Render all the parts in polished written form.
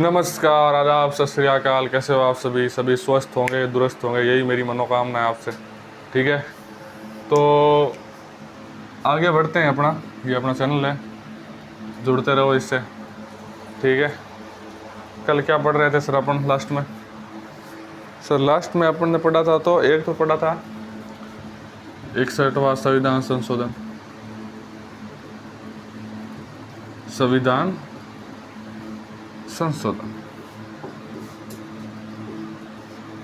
नमस्कार, आदाब, सत श्री अकाल। कैसे हो आप सभी? सभी स्वस्थ होंगे, दुरुस्त होंगे, यही मेरी मनोकामना है आपसे। ठीक है, तो आगे बढ़ते हैं। ये अपना चैनल है, जुड़ते रहो इससे। ठीक है, कल क्या पढ़ रहे थे सर अपन लास्ट में? सर लास्ट में अपन ने पढ़ा था, तो एक तो पढ़ा था 61वां संविधान संशोधन। संविधान संशोधन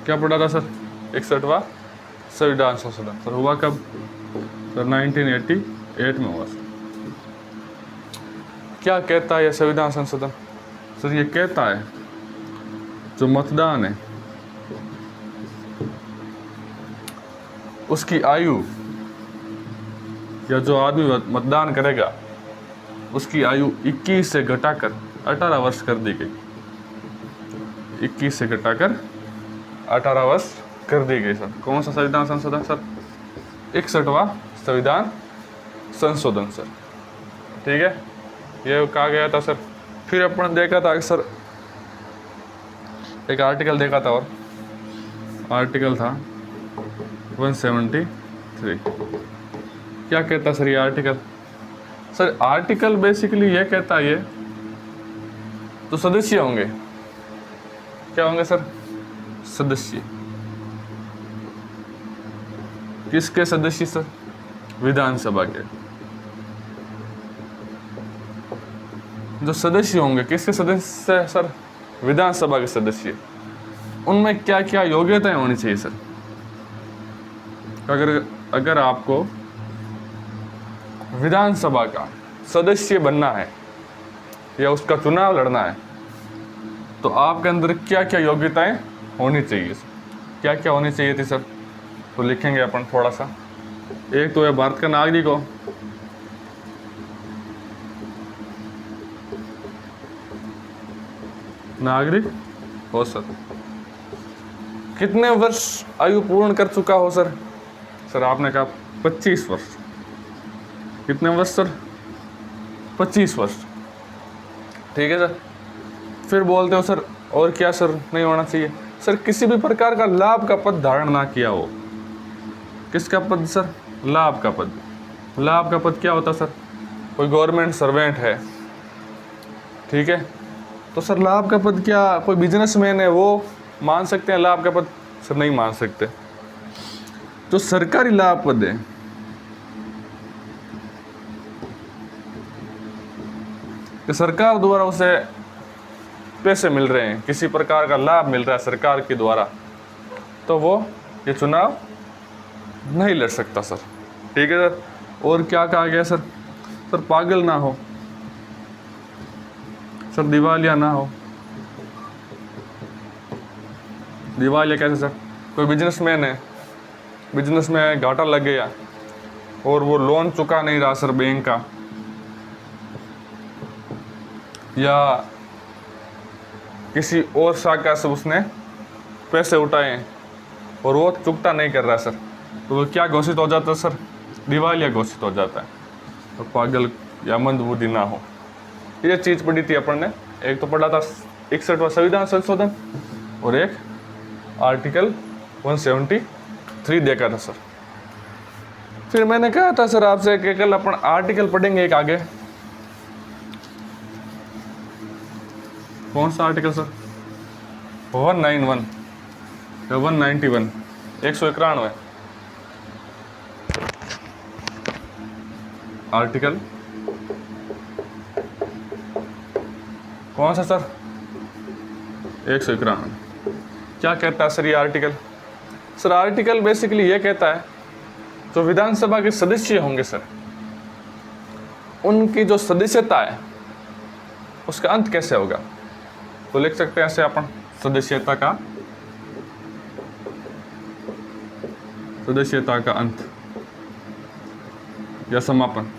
क्या पढ़ा था सर? 61वां संविधान संशोधन। सर हुआ कब? सर 1988 में हुआ सर। क्या कहता है यह संविधान संशोधन? सर ये कहता है जो मतदान है उसकी आयु, या जो आदमी मतदान करेगा उसकी आयु 21 से घटाकर 18 वर्ष कर दी गई। 21 से घटाकर 18 वर्ष कर दी गई सर। कौन सा संविधान संशोधन सर? 61वां संविधान संशोधन सर। ठीक है, ये कहा गया था सर। फिर अपन देखा था सर, एक आर्टिकल देखा था, और आर्टिकल था 173। क्या कहता सर ये आर्टिकल? सर आर्टिकल बेसिकली ये कहता है, ये तो सदस्य होंगे, क्या होंगे सर? सदस्य। किसके सदस्य सर? विधानसभा के। जो सदस्य होंगे किसके सदस्य सर? विधानसभा के सदस्य। उनमें क्या क्या योग्यताएं होनी चाहिए सर? अगर आपको विधानसभा का सदस्य बनना है या उसका चुनाव लड़ना है, तो आपके अंदर क्या क्या योग्यताएं होनी चाहिए सर? क्या क्या होनी चाहिए थी सर? तो लिखेंगे अपन थोड़ा सा। एक तो है भारत का नागरिक हो, नागरिक हो सर। कितने वर्ष आयु पूर्ण कर चुका हो सर? सर आपने कहा 25 वर्ष। कितने वर्ष सर? 25 वर्ष। ठीक है सर। फिर बोलते हो सर और क्या सर नहीं होना चाहिए? सर किसी भी प्रकार का लाभ का पद धारण ना किया हो। किसका पद सर? लाभ का पद। लाभ का पद क्या होता सर? कोई गवर्नमेंट सर्वेंट है, ठीक है, तो सर लाभ का पद क्या कोई बिजनेसमैन है वो मान सकते हैं लाभ का पद? सर नहीं मान सकते। जो सरकारी लाभ पद है, कि सरकार द्वारा उसे पैसे मिल रहे हैं, किसी प्रकार का लाभ मिल रहा है सरकार के द्वारा, तो वो ये चुनाव नहीं लड़ सकता सर। ठीक है सर। और क्या कहा गया सर? सर पागल ना हो सर, दिवालिया ना हो। दिवालिया कैसे सर? कोई बिजनेसमैन है, बिजनेस में घाटा लग गया और वो लोन चुका नहीं रहा सर बैंक का, या किसी और शाखा से उसने पैसे उठाए और वो चुकता नहीं कर रहा सर, तो वो क्या घोषित हो जाता है सर? दिवालिया घोषित हो जाता है। तो पागल या मंदबुद्धि ना हो। ये चीज़ पढ़ी थी अपन ने। एक तो पढ़ा था 61वां संविधान संशोधन, और एक आर्टिकल 173 देखा था सर। फिर मैंने कहा था सर आपसे कि कल अपन आर्टिकल पढ़ेंगे एक आगे। कौन सा आर्टिकल सर? 191 या 191, 191 आर्टिकल। कौन सा सर? 191। क्या कहता है सर ये आर्टिकल? सर आर्टिकल बेसिकली ये कहता है जो विधानसभा के सदस्य होंगे सर, उनकी जो सदस्यता है उसका अंत कैसे होगा? तो लिख सकते हैं ऐसे अपन, सदस्यता का अंत या समापन।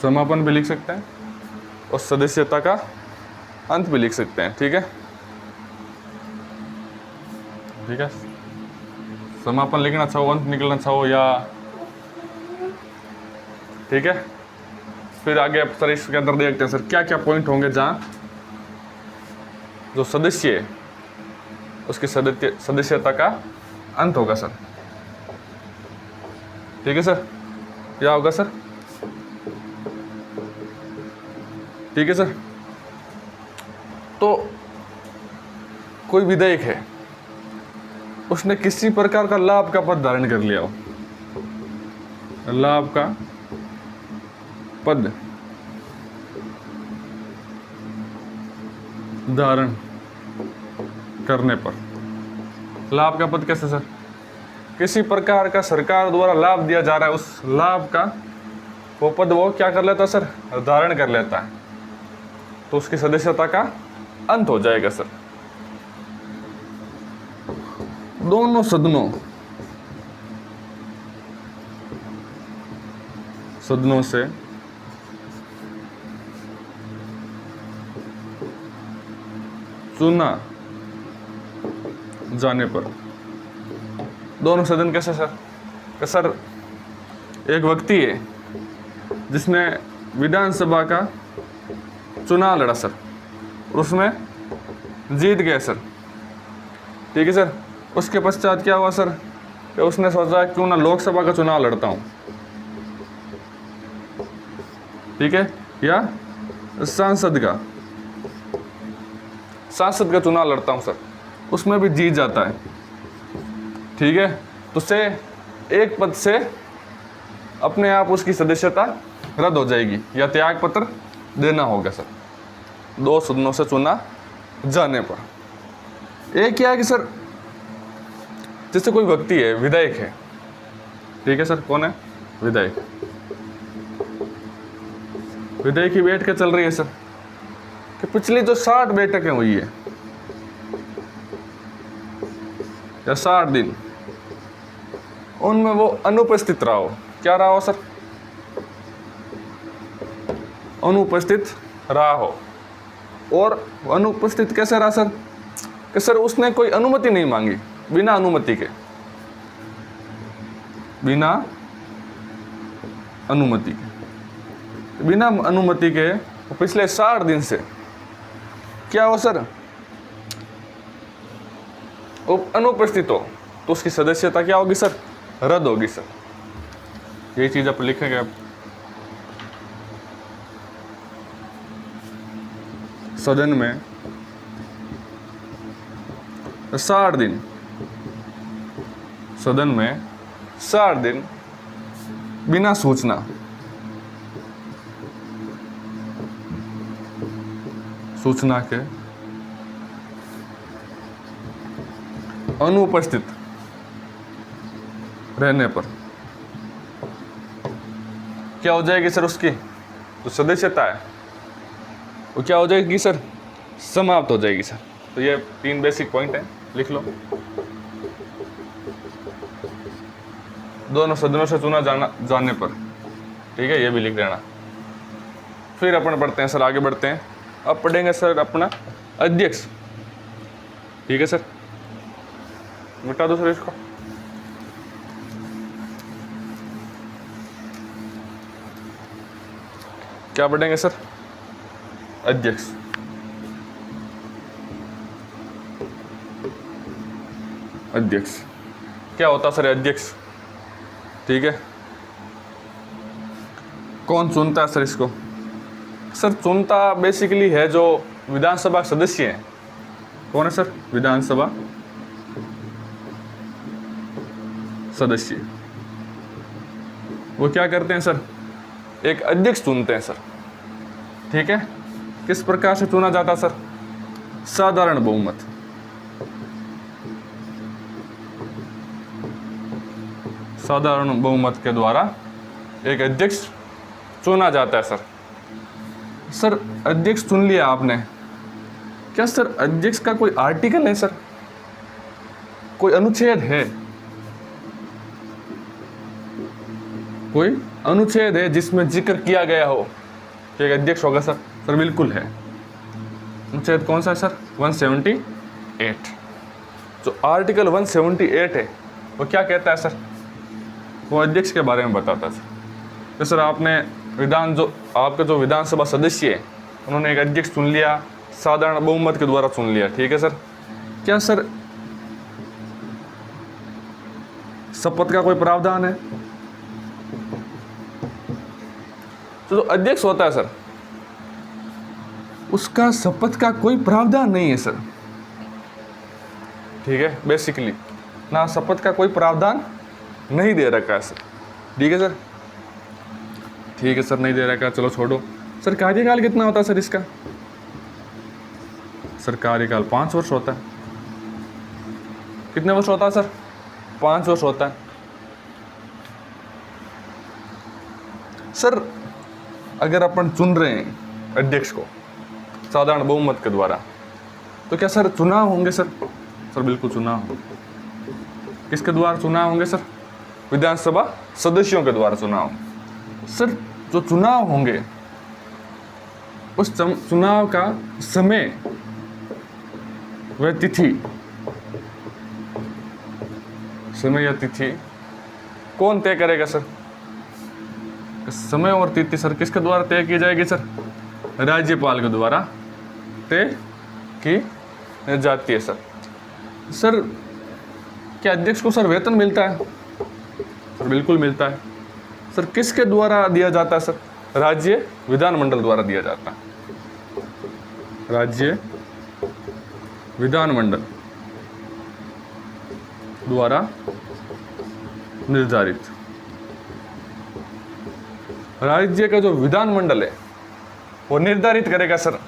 समापन भी लिख सकते हैं और सदस्यता का अंत भी लिख सकते हैं। ठीक है, ठीक है। समापन लिखना चाहो, अंत निकलना चाहो, या ठीक है, फिर आगे अब सर इसके अंदर देखते हैं सर क्या क्या पॉइंट होंगे जहाँ जो सदस्य है उसकी सदस्यता का अंत होगा सर। ठीक है सर, क्या होगा सर? ठीक है सर। तो कोई विधायक है, उसने किसी प्रकार का लाभ का पद धारण कर लिया हो, लाभ का पद धारण करने पर, लाभ का पद कैसे सर? किसी प्रकार का सरकार द्वारा लाभ दिया जा रहा है, उस लाभ का वो पद वो क्या कर लेता सर? धारण कर लेता है, तो उसकी सदस्यता का अंत हो जाएगा सर। दोनों सदनों से चुना जाने पर, दोनों सदन कैसे सर? कि सर एक व्यक्ति है जिसने विधानसभा का चुनाव लड़ा सर, उसमें जीत गया सर। ठीक है सर। उसके पश्चात क्या हुआ सर कि उसने सोचा क्यों ना लोकसभा का चुनाव लड़ता हूँ, ठीक है, या सांसद का चुनाव लड़ता हूँ सर, उसमें भी जीत जाता है। ठीक है, तो से एक पद से अपने आप उसकी सदस्यता रद्द हो जाएगी या त्याग पत्र देना होगा सर, दो सदनों से चुना जाने पर। एक क्या है कि सर जैसे कोई व्यक्ति है, विधायक है, ठीक है सर, कौन है? विधायक। विधायक की बैठकें चल रही है सर, कि पिछली जो 60 बैठकें हुई है या 60 दिन, उनमें वो अनुपस्थित रहा हो। क्या रहा हो सर? अनुपस्थित रहा हो। और अनुपस्थित कैसे रहा सर? कि सर उसने कोई अनुमति नहीं मांगी, बिना अनुमति के, बिना अनुमति के पिछले 60 दिन से क्या हो सर? अनुपस्थित हो, तो उसकी सदस्यता क्या होगी सर? रद्द होगी सर। यही चीज आप लिखेंगे। आप सदन में 60 दिन, सदन में 60 दिन बिना सूचना के अनुपस्थित रहने पर क्या हो जाएगी सर? उसकी जो सदस्यता है वो क्या हो जाएगी सर? समाप्त हो जाएगी सर। तो ये 3 बेसिक पॉइंट है, लिख लो। दोनों सदनों से चुना जाने पर, ठीक है, ये भी लिख देना। फिर अपन बढ़ते हैं सर, आगे बढ़ते हैं। अब पढ़ेंगे सर अपना अध्यक्ष। ठीक है सर, मिटा दो सर इसको। क्या पढ़ेंगे सर? अध्यक्ष। अध्यक्ष क्या होता सर? अध्यक्ष, ठीक है, कौन चुनता है सर इसको? सर चुनता बेसिकली है जो विधानसभा सदस्य हैं। कौन है सर? विधानसभा सदस्य। वो क्या करते हैं सर? एक अध्यक्ष चुनते हैं सर। ठीक है, किस प्रकार से चुना जाता सर? साधारण बहुमत। साधारण बहुमत के द्वारा एक अध्यक्ष चुना जाता है सर। सर अध्यक्ष चुन लिया आपने, क्या सर अध्यक्ष का कोई आर्टिकल है सर? कोई अनुच्छेद है? कोई अनुच्छेद है जिसमें जिक्र किया गया हो कि एक अध्यक्ष होगा सर? सर बिल्कुल है। अनुच्छेद कौन सा है सर? 178। जो आर्टिकल 178 है वो क्या कहता है सर? वो अध्यक्ष के बारे में बताता है सर। तो सर आपने आपका जो विधानसभा सदस्य है उन्होंने एक अध्यक्ष चुन लिया, साधारण बहुमत के द्वारा चुन लिया, ठीक है सर। क्या सर शपथ का कोई प्रावधान है? तो जो अध्यक्ष होता है सर, उसका शपथ का कोई प्रावधान नहीं है सर, ठीक है। बेसिकली ना शपथ का कोई प्रावधान नहीं दे रखा है सर, ठीक है सर। ठीक है सर, नहीं दे रखा है, चलो छोड़ो। सर कार्यकाल कितना होता है सर इसका? सर कार्यकाल 5 वर्ष होता है। कितने वर्ष होता है सर? 5 वर्ष होता है सर। अगर अपन चुन रहे हैं अध्यक्ष को साधारण बहुमत के द्वारा, तो क्या सर चुनाव होंगे सर? सर बिल्कुल चुनाव। किसके द्वारा चुनाव होंगे सर? विधानसभा सदस्यों के द्वारा चुनाव। सर जो चुनाव होंगे उस चुनाव का समय वह तिथि, समय या तिथि कौन तय करेगा सर? समय और तिथि सर किसके द्वारा तय की जाएगी सर? राज्यपाल के द्वारा तय की जाती है सर। सर क्या अध्यक्ष को सर वेतन मिलता है? सर बिल्कुल मिलता है सर। किसके द्वारा दिया जाता है सर? राज्य विधानमंडल द्वारा दिया जाता है, राज्य विधानमंडल द्वारा निर्धारित। राज्य का जो विधानमंडल है वो निर्धारित करेगा सर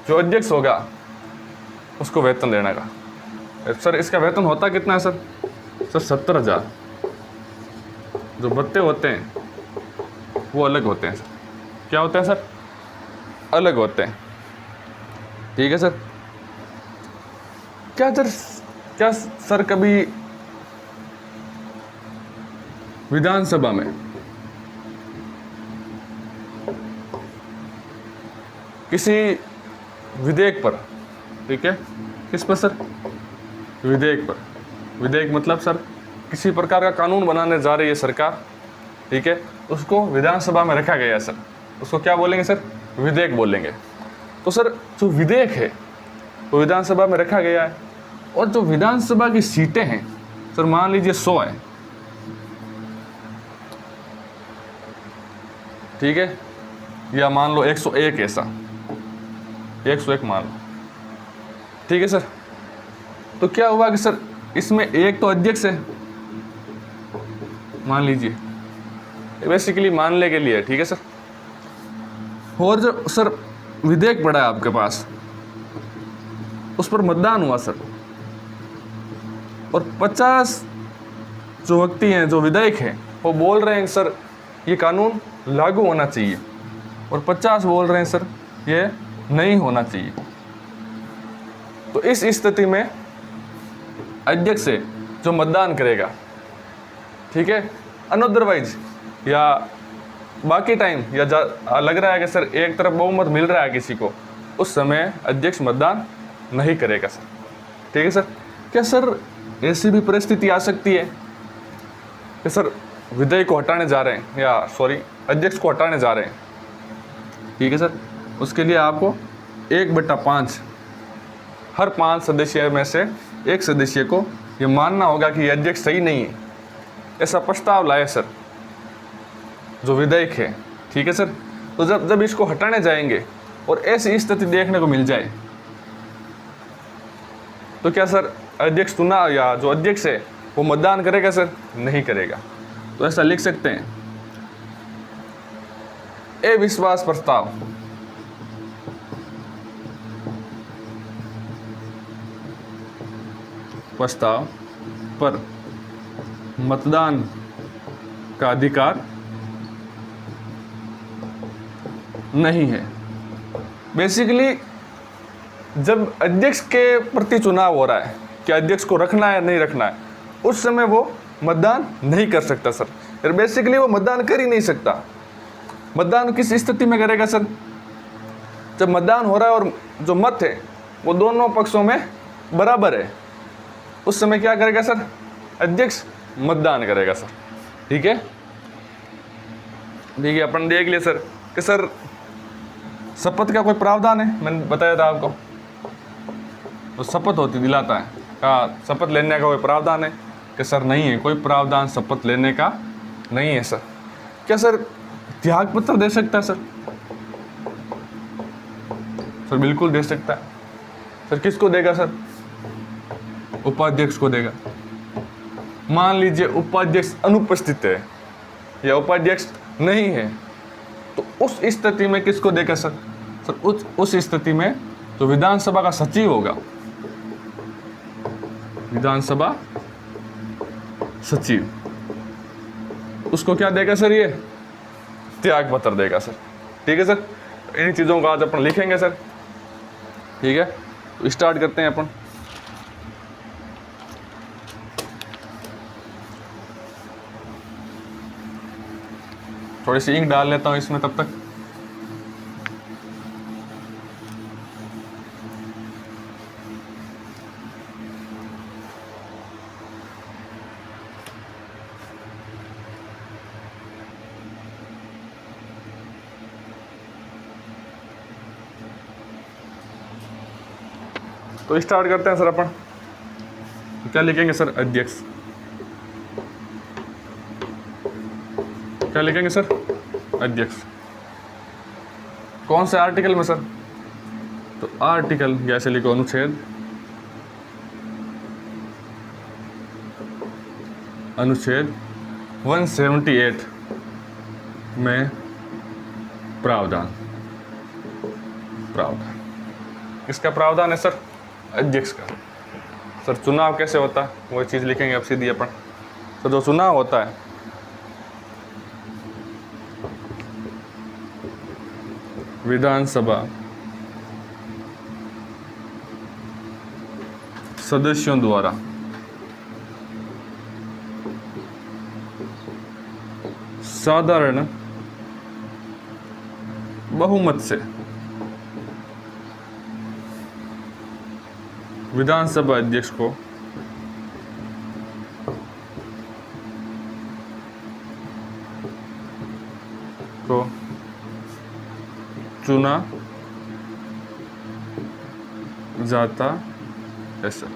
जो अध्यक्ष होगा उसको वेतन देने का। सर इसका वेतन होता कितना है सर? सर 70,000। जो भत्ते होते हैं वो अलग होते हैं सर। क्या होते हैं सर? अलग होते हैं, ठीक है सर। क्या सर कभी विधानसभा में किसी विधेयक पर, ठीक है, किस पर सर? विधेयक पर। विधेयक मतलब सर किसी प्रकार का कानून बनाने जा रही है सरकार, ठीक है, उसको विधानसभा में रखा गया है सर, उसको क्या बोलेंगे सर? विधेयक बोलेंगे। तो सर जो विधेयक है वो विधानसभा में रखा गया है, और जो विधानसभा की सीटें हैं सर मान लीजिए 100 है, ठीक है, या मान लो 101, ऐसा 101 मान लो, ठीक है सर। तो क्या हुआ कि सर इसमें एक तो अध्यक्ष है, मान लीजिए, बेसिकली मानने के लिए, ठीक है सर। और जो सर विधेयक पड़ा है आपके पास उस पर मतदान हुआ सर, और 50 जो व्यक्ति हैं, जो विधायक हैं, वो बोल रहे हैं सर ये कानून लागू होना चाहिए, और 50 बोल रहे हैं सर ये नहीं होना चाहिए। तो इस स्थिति में अध्यक्ष से जो मतदान करेगा, ठीक है, अनअदरवाइज या बाकी टाइम या लग रहा है कि सर एक तरफ बहुमत मिल रहा है किसी को, उस समय अध्यक्ष मतदान नहीं करेगा सर, ठीक है सर। क्या सर ऐसी भी परिस्थिति आ सकती है कि सर विधेयक को हटाने जा रहे हैं, या सॉरी अध्यक्ष को हटाने जा रहे हैं, ठीक है सर, उसके लिए आपको 1/5 हर 5 सदस्य में से एक सदस्य को ये मानना होगा कि ये अध्यक्ष सही नहीं है, ऐसा प्रस्ताव लाए सर जो विधेयक है, ठीक है सर। तो जब इसको हटाने जाएंगे और ऐसी स्थिति देखने को मिल जाए तो क्या सर अध्यक्ष चुना या जो अध्यक्ष है वो मतदान करेगा सर? नहीं करेगा। तो ऐसा लिख सकते हैं, अविश्वास प्रस्ताव पर मतदान का अधिकार नहीं है। बेसिकली जब अध्यक्ष के प्रति चुनाव हो रहा है कि अध्यक्ष को रखना है नहीं रखना है, उस समय वो मतदान नहीं कर सकता सर। फिर बेसिकली वो मतदान कर ही नहीं सकता। मतदान किस स्थिति में करेगा सर? जब मतदान हो रहा है और जो मत है वो दोनों पक्षों में बराबर है, उस समय क्या करेगा सर? अध्यक्ष मतदान करेगा सर, ठीक है। ठीक है, अपन देख लिए सर कि सर शपथ का कोई प्रावधान है, मैंने बताया था आपको। तो शपथ होती दिलाता है का शपथ लेने का कोई प्रावधान है कि सर नहीं है, कोई प्रावधान शपथ लेने का नहीं है सर। क्या सर त्याग पत्र दे सकता है सर? सर बिल्कुल दे सकता है सर। किसको देगा सर? उपाध्यक्ष को देगा। मान लीजिए उपाध्यक्ष अनुपस्थित है या उपाध्यक्ष नहीं है, तो उस स्थिति में किसको देगा सर? सर उस स्थिति में तो विधानसभा का सचिव होगा, विधानसभा सचिव, उसको क्या देगा सर? ये त्याग पत्र देगा सर। ठीक है सर, इन चीज़ों को आज अपन लिखेंगे सर। ठीक है, तो स्टार्ट करते हैं अपन। थोड़ी सी इंक डाल लेता हूँ इसमें तब तक। तो स्टार्ट करते हैं सर अपन। क्या लिखेंगे सर? अध्यक्ष। क्या लिखेंगे सर? अध्यक्ष। कौन से आर्टिकल में सर? तो आर्टिकल जैसे लिखो अनुच्छेद, अनुच्छेद 178 में प्रावधान। प्रावधान किसका प्रावधान है सर? अध्यक्ष का। सर चुनाव कैसे होता है वो चीज़ लिखेंगे अब सीधी अपन। तो जो चुनाव होता है विधानसभा सदस्यों द्वारा साधारण बहुमत से विधानसभा अध्यक्ष को चुना जाता है सर।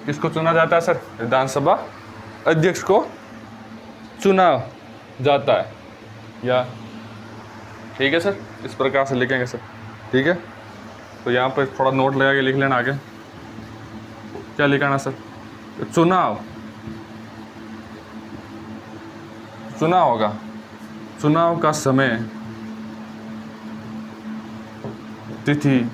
किसको चुना जाता है सर? विधानसभा अध्यक्ष को चुना जाता है या। ठीक है सर, इस प्रकार से लिखेंगे सर। ठीक है, तो यहाँ पर थोड़ा नोट लगा के लिख लेना आगे। क्या लिखाना सर? चुनाव, चुनाव होगा, चुनाव का समय, तिथि,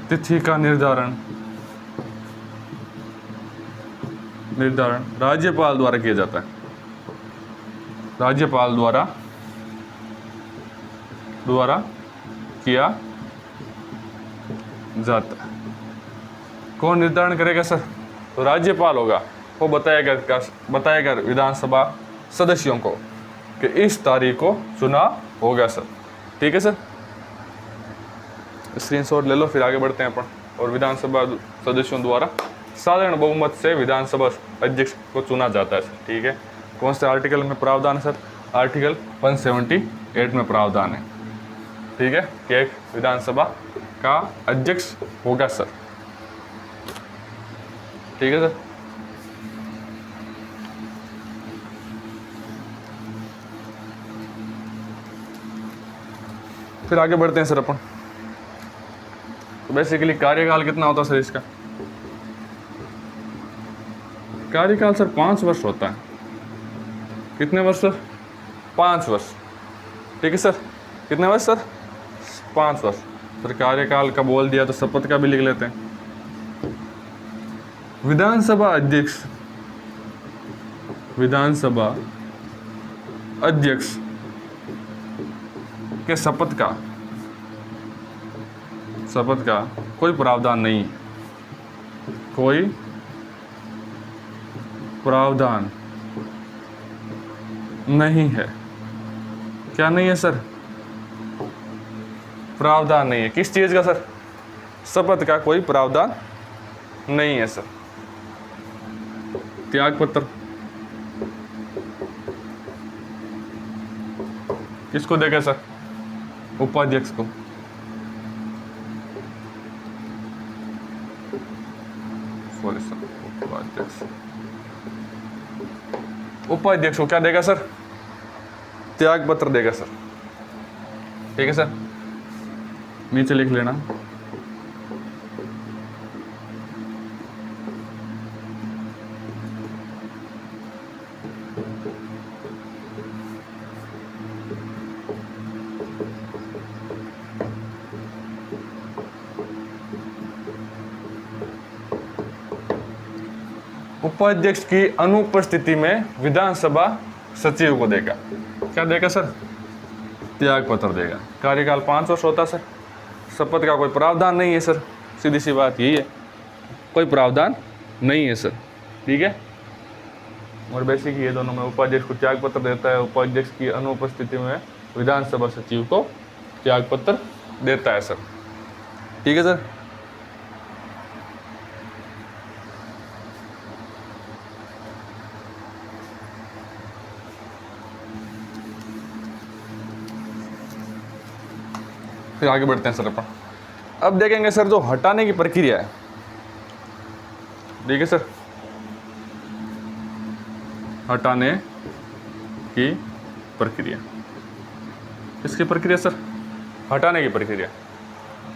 तिथि का निर्धारण राज्यपाल द्वारा किया जाता है। राज्यपाल द्वारा किया जाता है। कौन निर्धारण करेगा सर? तो राज्यपाल होगा, वो बताएगा विधानसभा सदस्यों को कि इस तारीख को चुनाव होगा सर। ठीक है सर, स्क्रीनशॉट ले लो, फिर आगे बढ़ते हैं अपन। और विधानसभा सदस्यों द्वारा साधारण बहुमत से विधानसभा अध्यक्ष को चुना जाता है सर। ठीक है, कौन से आर्टिकल में प्रावधान है सर? आर्टिकल 178 में प्रावधान है। ठीक है, कि एक विधानसभा का अध्यक्ष होगा सर। ठीक है सर, फिर आगे बढ़ते हैं सर अपन। तो बेसिकली कार्यकाल कितना होता है सर इसका? कार्यकाल सर 5 वर्ष होता है। कितने वर्ष सर? 5 वर्ष। ठीक है सर, कितने वर्ष सर? 5 वर्ष। सर कार्यकाल का बोल दिया तो शपथ का भी लिख लेते हैं। विधानसभा अध्यक्ष के शपथ का कोई प्रावधान नहीं, कोई प्रावधान नहीं है। क्या नहीं है सर? प्रावधान नहीं है। किस चीज का सर? शपथ का कोई प्रावधान नहीं है सर। त्याग पत्र किसको देगा सर? उपाध्यक्ष को। सॉरी सर, उपाध्यक्ष को क्या देगा सर? त्याग पत्र देगा सर। ठीक है सर, नीचे लिख लेना। उपाध्यक्ष की अनुपस्थिति में विधानसभा सचिव को देगा। क्या देगा सर? त्याग पत्र देगा। कार्यकाल 5 वर्ष होता सर। शपथ का कोई प्रावधान नहीं है सर, सीधी सी बात यही है, कोई प्रावधान नहीं है सर। ठीक है, और बेसिक ये दोनों में उपाध्यक्ष को त्याग पत्र देता है, उपाध्यक्ष की अनुपस्थिति में विधानसभा सचिव को त्याग पत्र देता है सर। ठीक है सर। फिर आगे बढ़ते हैं सर अपन। अब देखेंगे सर जो हटाने की प्रक्रिया है। ठीक है सर, हटाने की प्रक्रिया। किसकी प्रक्रिया सर? हटाने की प्रक्रिया।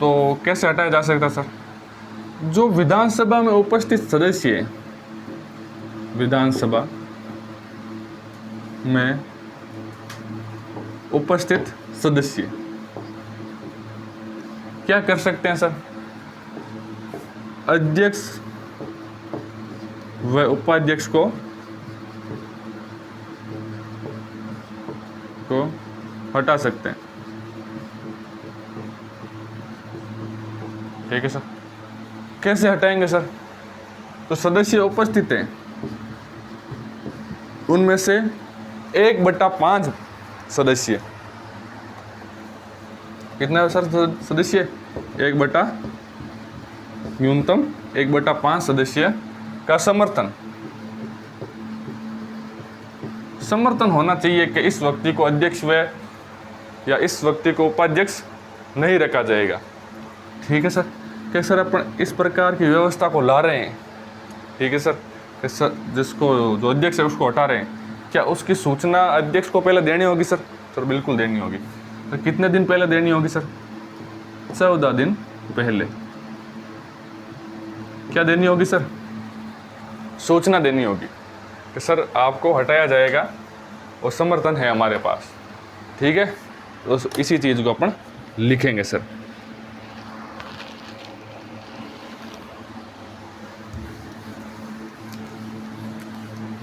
तो कैसे हटाया जा सकता है सर? जो विधानसभा में उपस्थित सदस्य है, विधानसभा में उपस्थित सदस्य क्या कर सकते हैं सर? अध्यक्ष व उपाध्यक्ष को हटा सकते हैं। ठीक है सर। कैसे हटाएंगे सर? तो सदस्य उपस्थित हैं, उनमें से 1/5 सदस्य, कितना सर सदस्य? न्यूनतम 1/5 सदस्य का समर्थन होना चाहिए कि इस व्यक्ति को अध्यक्ष व या इस व्यक्ति को उपाध्यक्ष नहीं रखा जाएगा। ठीक है सर। क्या सर अपन इस प्रकार की व्यवस्था को ला रहे हैं? ठीक है सर, कि सर जिसको जो अध्यक्ष है उसको हटा रहे हैं, क्या उसकी सूचना अध्यक्ष को पहले देनी होगी सर? सर बिल्कुल देनी होगी। तो कितने दिन पहले देनी होगी सर? 14 दिन पहले। क्या देनी होगी सर? सूचना देनी होगी कि सर आपको हटाया जाएगा और समर्थन है हमारे पास। ठीक है, तो इसी चीज़ को अपन लिखेंगे सर।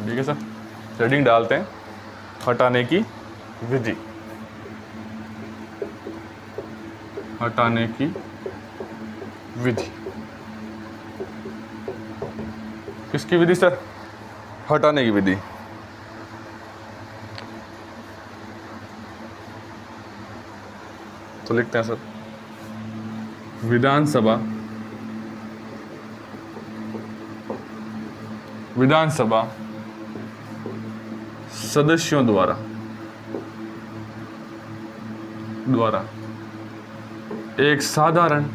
ठीक है सर, हेडिंग डालते हैं हटाने की विधि। हटाने की विधि किसकी विधि सर? हटाने की विधि। तो लिखते हैं सर, विधानसभा सदस्यों द्वारा एक साधारण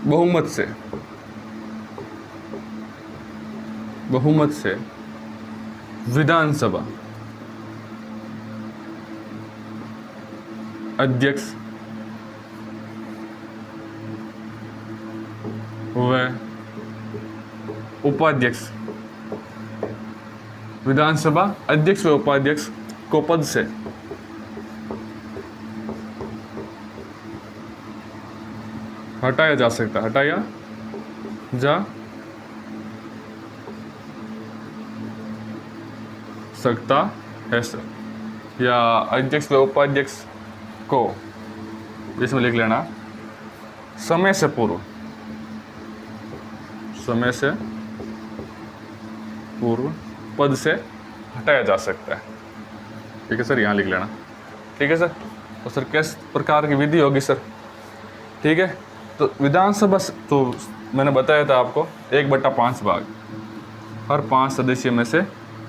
बहुमत से विधानसभा अध्यक्ष व उपाध्यक्ष, विधानसभा अध्यक्ष व उपाध्यक्ष को पद से हटाया जा सकता है, हटाया जा सकता है सर, या अध्यक्ष व उपाध्यक्ष को इसमें लिख लेना समय से पूर्व पद से हटाया जा सकता है। ठीक है सर, यहाँ लिख लेना। ठीक है सर। तो सर किस प्रकार की विधि होगी सर? ठीक है, तो विधानसभा तो मैंने बताया था आपको 1/5 भाग, हर 5 सदस्य में से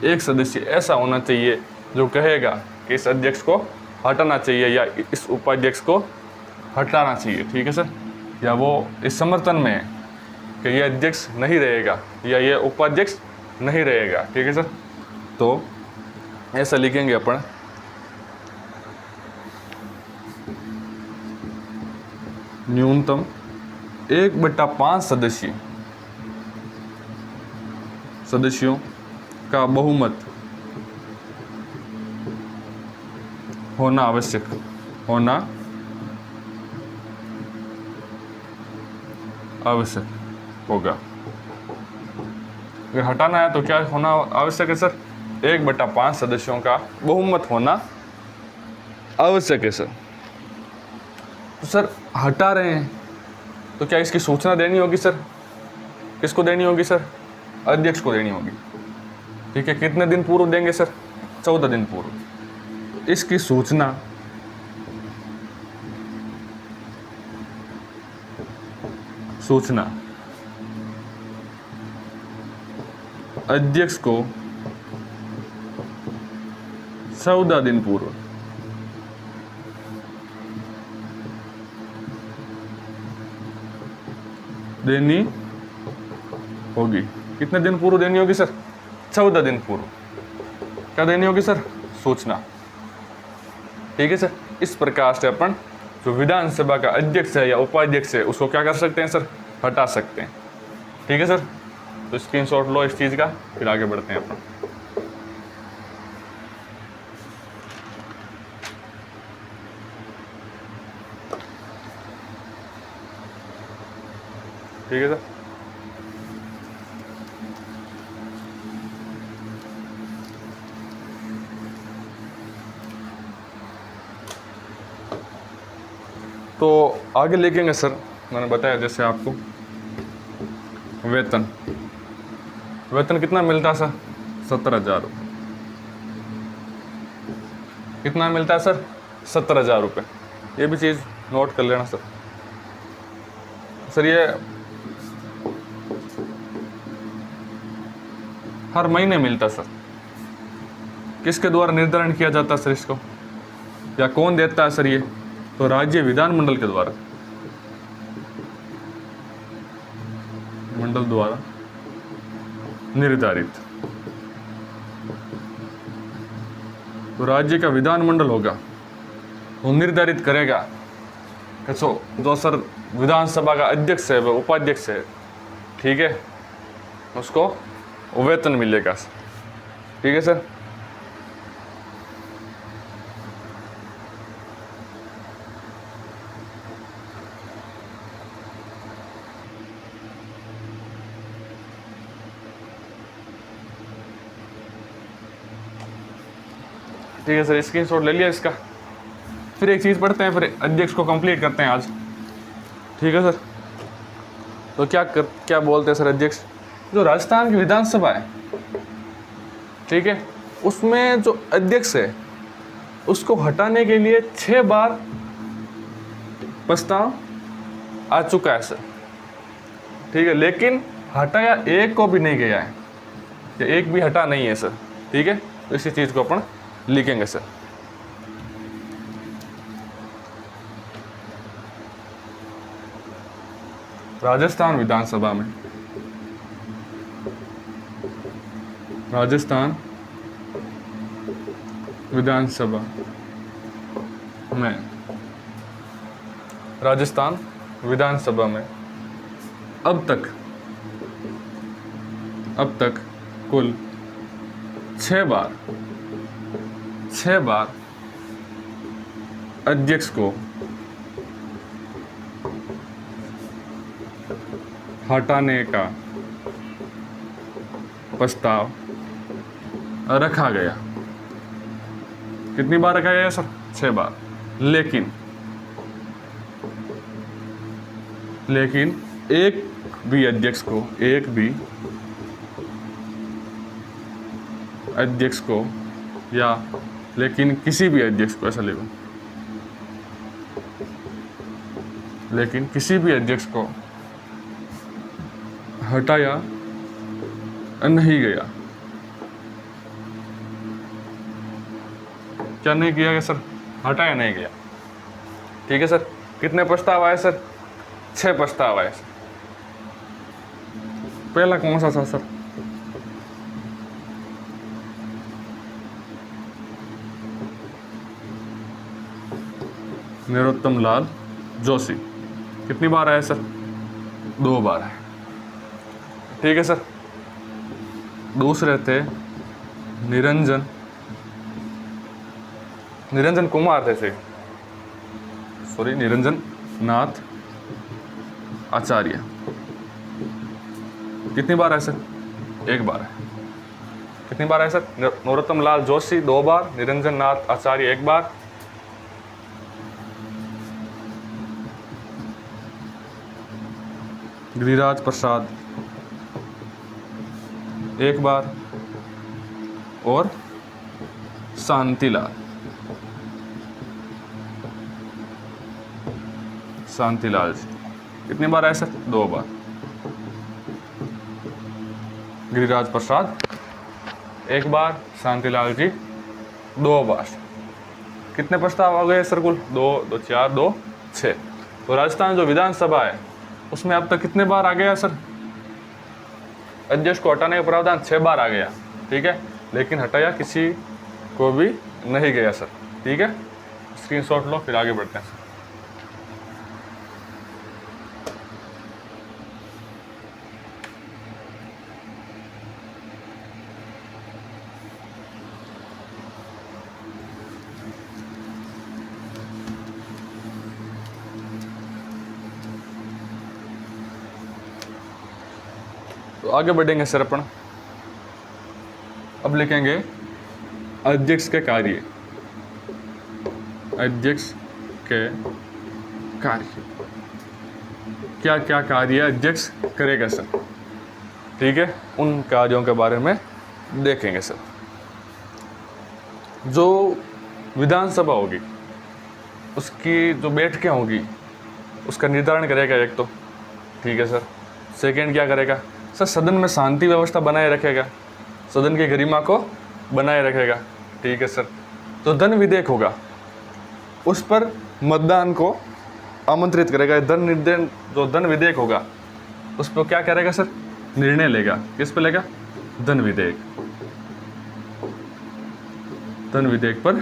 एक सदस्य ऐसा होना चाहिए जो कहेगा कि इस अध्यक्ष को हटाना चाहिए या इस उपाध्यक्ष को हटाना चाहिए, ठीक है सर, या वो इस समर्थन में है कि ये अध्यक्ष नहीं रहेगा या ये उपाध्यक्ष नहीं रहेगा, ठीक है सर। तो ऐसा लिखेंगे अपन, न्यूनतम 1/5 सदस्यों का बहुमत होना आवश्यक होगा। अगर हटाना है तो क्या होना आवश्यक है सर? 1/5 सदस्यों का बहुमत होना आवश्यक है सर। तो सर हटा रहे हैं तो क्या इसकी सूचना देनी होगी सर? किसको देनी होगी सर? अध्यक्ष को देनी होगी, ठीक है। कितने दिन पूर्व देंगे सर? 14 दिन पूर्व। इसकी सूचना अध्यक्ष को 14 दिन पूर्व देनी होगी। कितने दिन पूर्व देनी होगी सर? 14 दिन पूर्व। क्या देनी होगी सर? सूचना, ठीक है सर। इस प्रकार से अपन जो विधानसभा का अध्यक्ष है या उपाध्यक्ष है उसको क्या कर सकते हैं सर? हटा सकते हैं, ठीक है सर। तो स्क्रीनशॉट लो इस चीज़ का, फिर आगे बढ़ते हैं अपन। ठीक है सर। तो आगे लिखेंगे सर, मैंने बताया जैसे आपको वेतन कितना मिलता है सर? 17,000 रुपये। कितना मिलता है सर? 17,000 रुपये। ये भी चीज़ नोट कर लेना सर। सर ये हर महीने मिलता सर। किसके द्वारा निर्धारण किया जाता है सर इसको, या कौन देता है सर ये? तो राज्य विधानमंडल के द्वारा, मंडल द्वारा निर्धारित। तो राज्य का विधानमंडल होगा वो निर्धारित करेगा कि जो सर विधानसभा का अध्यक्ष है वह उपाध्यक्ष है, ठीक है, उसको वेतन मिलेगा, ठीक है सर। ठीक है सर, स्क्रीनशॉट ले लिया इसका। फिर एक चीज़ पढ़ते हैं, फिर अध्यक्ष को कंप्लीट करते हैं आज, ठीक है सर। तो क्या बोलते हैं सर अध्यक्ष? जो राजस्थान की विधानसभा है, ठीक है, उसमें जो अध्यक्ष है उसको हटाने के लिए 6 बार प्रस्ताव आ चुका है सर, ठीक है, लेकिन हटाया एक को भी नहीं गया है, या एक भी हटा नहीं है सर, ठीक है। तो इसी चीज़ को अपन लिखेंगे सर। राजस्थान विधानसभा में, राजस्थान विधानसभा में, राजस्थान विधानसभा में अब तक कुल 6 बार अध्यक्ष को हटाने का प्रस्ताव रखा गया। कितनी बार रखा गया सर? 6 बार। लेकिन एक भी अध्यक्ष को या लेकिन किसी भी अध्यक्ष को, ऐसा लिखो, लेकिन किसी भी अध्यक्ष को हटाया नहीं गया। क्या नहीं किया गया सर? हटाया नहीं गया। ठीक है सर। कितने प्रस्ताव आए सर? 6 प्रस्ताव आए सर। पहला कौन सा था सर? नरोत्तम लाल जोशी। कितनी बार आया सर? 2 बार आए। ठीक है सर। दूसरे थे निरंजन कुमार थे निरंजन नाथ आचार्य। कितनी बार आए सर? 1 बार है। कितनी बार आए सर? नरोत्तम लाल जोशी 2 बार, निरंजन नाथ आचार्य 1 बार। गिरिराज प्रसाद 1 बार और शांतिलाल जी कितनी बार आए सर? 2 बार। गिरिराज प्रसाद 1 बार, शांतिलाल जी 2 बार। कितने प्रस्ताव आ गए सर कुल? 2, 2, 4, 2, 6। तो राजस्थान जो विधानसभा है उसमें अब तक कितने बार आ गया सर? अध्यक्ष को हटाने का प्रावधान 6 बार आ गया। ठीक है, लेकिन हटाया किसी को भी नहीं गया सर। ठीक है, स्क्रीनशॉट लो फिर आगे बढ़ते हैं सर। तो आगे बढ़ेंगे सर अपन। अब लिखेंगे अध्यक्ष के कार्य। अध्यक्ष के कार्य, क्या क्या कार्य अध्यक्ष करेगा सर? ठीक है, उन कार्यों के बारे में देखेंगे सर। जो विधानसभा होगी उसकी जो बैठकें होगी उसका निर्धारण करेगा एक तो। ठीक है सर। सेकंड क्या करेगा सर? सदन में शांति व्यवस्था बनाए रखेगा, सदन की गरिमा को बनाए रखेगा। ठीक है सर। तो धन विधेयक होगा उस पर मतदान को आमंत्रित करेगा। जो धन विधेयक होगा उस पर क्या करेगा सर? निर्णय लेगा। किस पे लेगा? धन विधेयक पर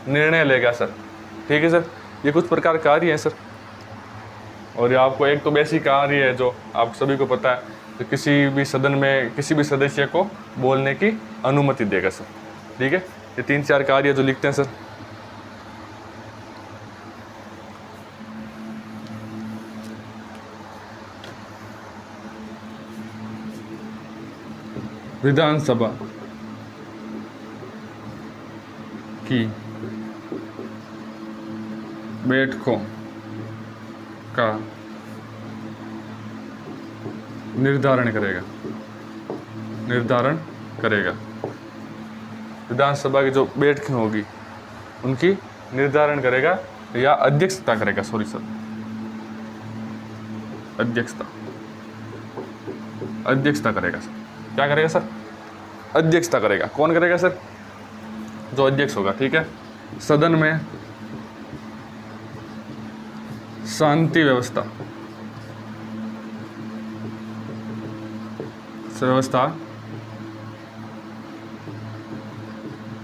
निर्णय लेगा सर। ठीक है सर। ये कुछ प्रकार कार्य है सर। और ये आपको एक तो बेसिक कार्य है जो आप सभी को पता है, तो किसी भी सदन में किसी भी सदस्य को बोलने की अनुमति देगा सर। ठीक है, ये 3-4 कार्य जो लिखते हैं सर। विधानसभा की बैठकों का निर्धारण करेगा। विधानसभा की जो बैठकें होगी उनकी निर्धारण करेगा या अध्यक्षता करेगा। सॉरी सर, अध्यक्षता करेगा सर। क्या करेगा सर? अध्यक्षता करेगा। कौन करेगा सर? जो अध्यक्ष होगा। ठीक है। सदन में शांति व्यवस्था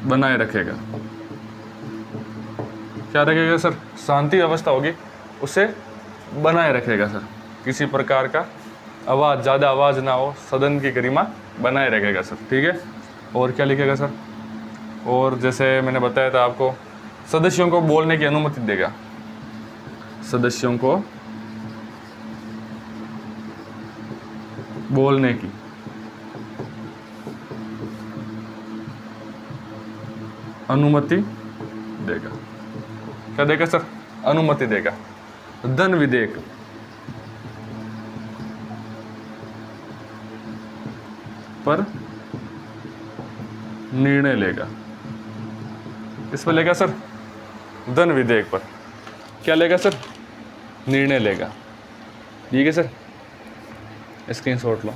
बनाए रखेगा। क्या रखेगा सर? शांति व्यवस्था होगी उसे बनाए रखेगा सर। किसी प्रकार का ज़्यादा आवाज़ ना हो, सदन की गरिमा बनाए रखेगा सर। ठीक है। और क्या लिखेगा सर? और जैसे मैंने बताया था आपको, सदस्यों को बोलने की अनुमति देगा। सदस्यों को बोलने की अनुमति देगा। क्या देगा सर? अनुमति देगा। धन विधेयक पर निर्णय लेगा। इस पर लेगा सर? धन विधेयक पर क्या लेगा सर? निर्णय लेगा। ठीक है सर, स्क्रीनशॉट लो।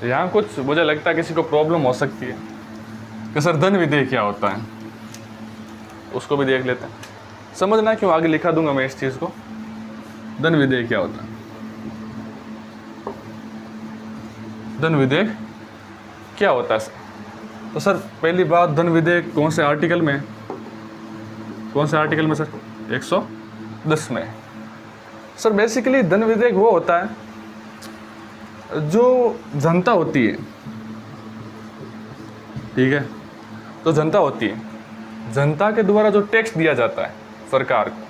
यहाँ कुछ मुझे लगता है किसी को प्रॉब्लम हो सकती है कि सर धन विधेय क्या होता है, उसको भी देख लेते हैं। समझना क्यों, आगे लिखा दूंगा मैं इस चीज को। धन विधेय क्या होता है, धन विधेय क्या होता है सर? तो सर पहली बात, धन विधेय कौन से आर्टिकल में, कौन से आर्टिकल में सर? 110 में। सर बेसिकली धन विधेयक वो होता है जो जनता होती है, ठीक है, तो जनता होती है, जनता के द्वारा जो टैक्स दिया जाता है सरकार को,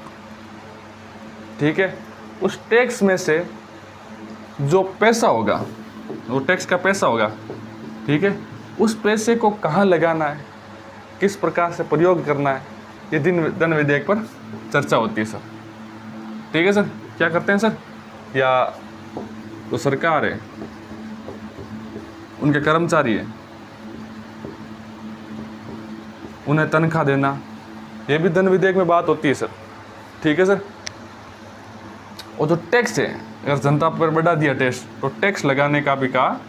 ठीक है, उस टैक्स में से जो पैसा होगा, वो टैक्स का पैसा होगा, ठीक है, उस पैसे को कहाँ लगाना है, किस प्रकार से प्रयोग करना है, ये धन विधेयक पर चर्चा होती है सर। ठीक है सर, क्या करते हैं सर, या तो सरकार है, उनके कर्मचारी है, उन्हें तनख्वाह देना, ये भी धन विधेयक में बात होती है सर। ठीक है सर, और जो टैक्स है, अगर जनता पर बढ़ा दिया टैक्स, तो टैक्स लगाने का भी कहा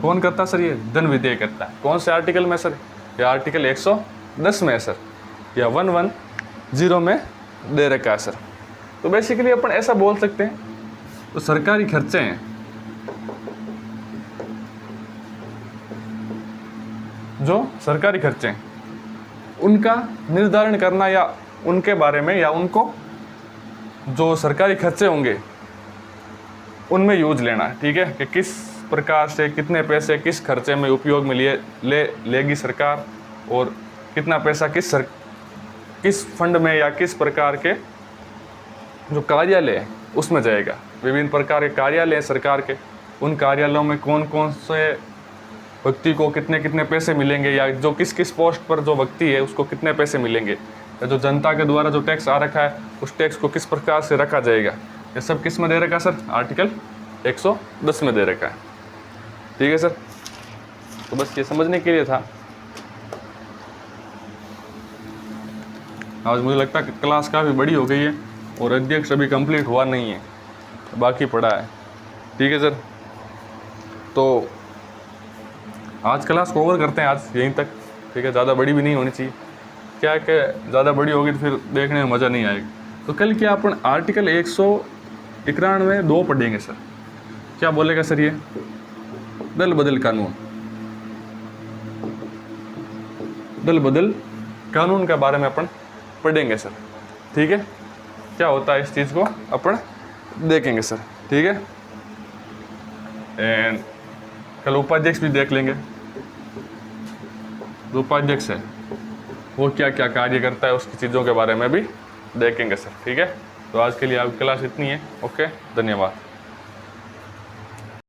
कौन करता सर? ये धन विधेयक करता है। कौन से आर्टिकल में सर? ये आर्टिकल 110 में है सर, या 110 में दे रखा है सर। तो बेसिकली अपन ऐसा बोल सकते हैं, तो सरकारी खर्चे हैं जो सरकारी खर्चे हैं, उनका निर्धारण करना, या उनके बारे में, या उनको जो सरकारी खर्चे होंगे उनमें यूज लेना, ठीक है, कि किस प्रकार से कितने पैसे किस खर्चे में उपयोग में लेगी सरकार, और कितना पैसा किस फंड में या किस प्रकार के जो कार्यालय है उसमें जाएगा। विभिन्न प्रकार के कार्यालय हैं सरकार के, उन कार्यालयों में कौन कौन से व्यक्ति को कितने कितने पैसे मिलेंगे, या जो किस किस पोस्ट पर जो व्यक्ति है उसको कितने पैसे मिलेंगे, या जो जनता के द्वारा जो टैक्स आ रखा है उस टैक्स को किस प्रकार से रखा जाएगा, ये सब किस में दे रखा है सर? आर्टिकल 110 में दे रखा है। ठीक है सर, तो बस ये समझने के लिए था। आज मुझे लगता है कि क्लास काफ़ी बड़ी हो गई है और अध्यक्ष अभी कंप्लीट हुआ नहीं है, बाकी पड़ा है। ठीक है सर, तो आज क्लास को ओवर करते हैं, आज यहीं तक। ठीक है, ज़्यादा बड़ी भी नहीं होनी चाहिए, क्या है कि ज़्यादा बड़ी होगी तो फिर देखने में मज़ा नहीं आएगा। तो कल क्या अपन आर्टिकल 191(2) पढ़ेंगे सर। क्या बोलेगा सर ये? दल बदल कानून, दल बदल कानून के बारे में अपन पढ़ेंगे सर। ठीक है, क्या होता है इस चीज़ को अपन देखेंगे सर। ठीक है, एंड कल उपाध्यक्ष भी देख लेंगे। जो उपाध्यक्ष है वो क्या क्या कार्य करता है, उसकी चीज़ों के बारे में भी देखेंगे सर। ठीक है, तो आज के लिए आपकी क्लास इतनी है। ओके, धन्यवाद।